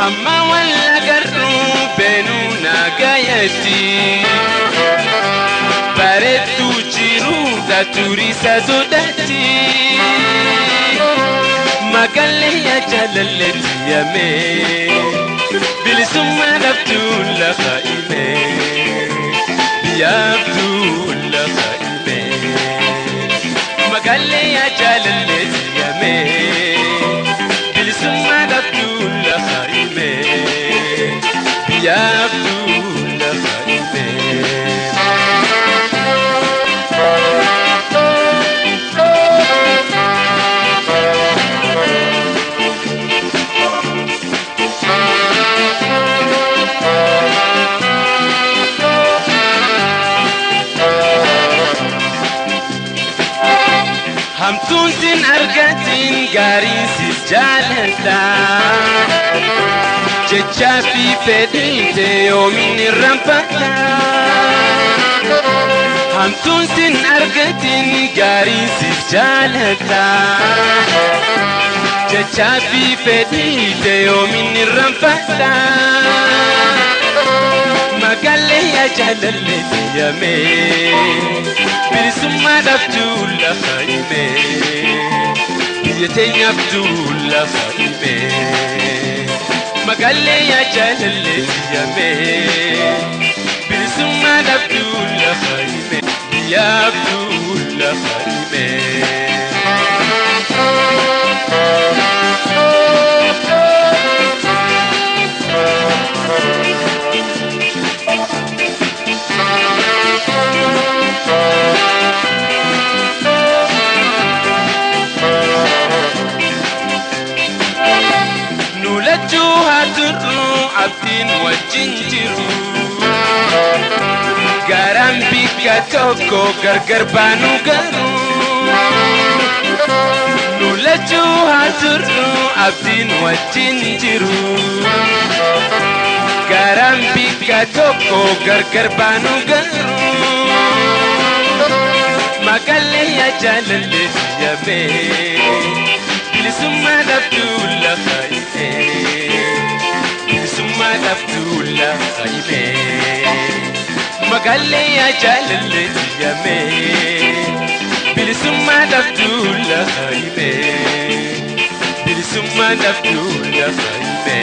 amma walla garru benuna gayati baretu jiru da turisa zodati magalle ya jalallati yame bilisumma nabtul khaime yabtul khaime magalle ya jalallati yame bilisumma nabtul khaime yabtul khaime همتون أرجعتين قارين سجالتا جتشافي فديتي يومين الرمفتا همتون أرجعتين قارين سجالتا جتشافي فديتي يومين الرمفتا ما قال لي يا جلال يا مين بالسما دفتول خايمه يتين عبدول خايمه ما قال لي يا جلال يا مين بالسما دفتول خايمه يا عبدول خايمه عبدين وجنجرو garam bika toko gargar banu garu nulaju hazuru abdin wajinjiru garam bika toko gargar banu garu magalle ya jalalle ya be bilisumma abdul khaime bilisumma abdul khaime magalle ya jalalle ya me bilisumma abdul khaime bilisumma abdul khaime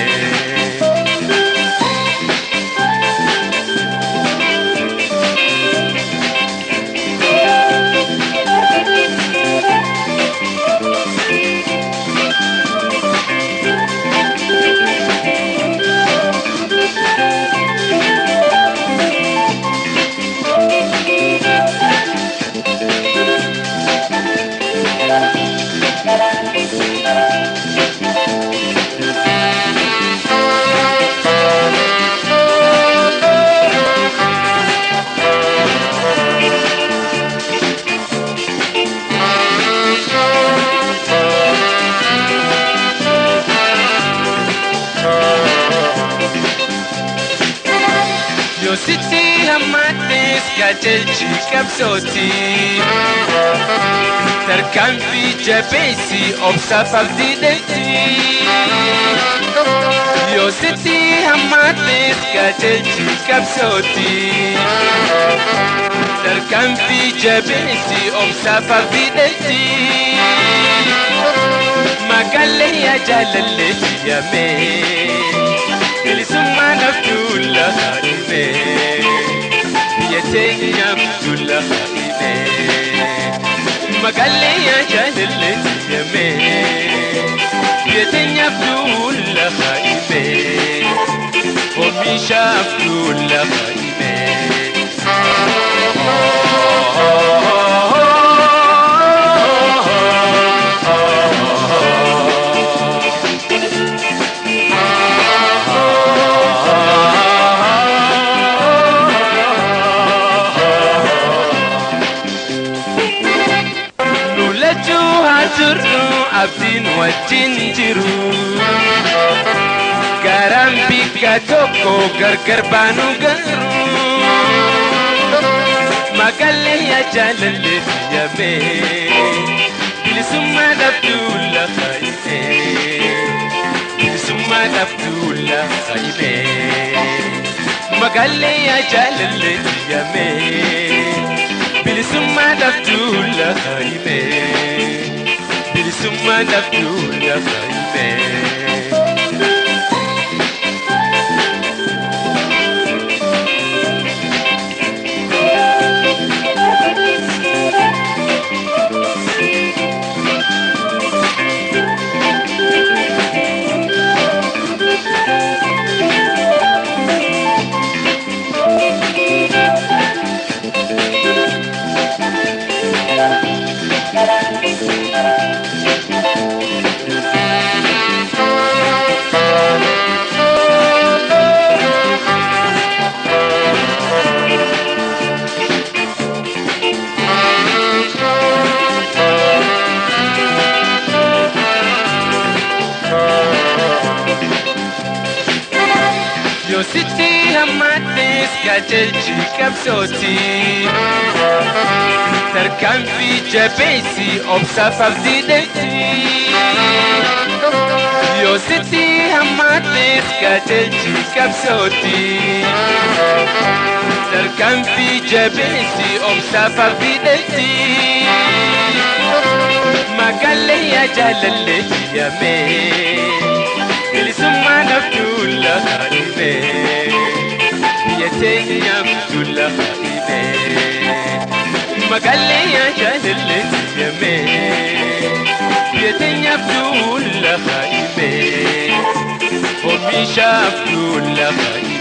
Yo siti hamates kajelchi kapsoti terkampi jabesi obsa fabdideti Yo siti hamates kajelchi kapsoti terkampi jabesi obsa fabdideti magalle ya jalalle ya me bilisumma nabdul khaime yeteni abdul khaime magalle ya jalalle ya me yeteni abdul khaime omisha abdul khaime abdin wajinjiru garam bika toko gargar banu garu magalle ya jalalle ya me bilisumma abdul khaime bilisumma abdul خيمة مقالي يا جلال يمي بلسما دفتول خيمة بلسما دفتول خيمة Yo city hamates kajelchi kapsoti Tarkan fi jabesi obsaf abdideti Yo city hamates kajelchi kapsoti Tarkan fi jabesi obsaf abdideti Magalle ya jalalle yame Bilisuma naftula khalibe Yeteni naftula khalibe Magalle ya jalalle yame Yeteni naftula khalibe Homisha naftula khalibe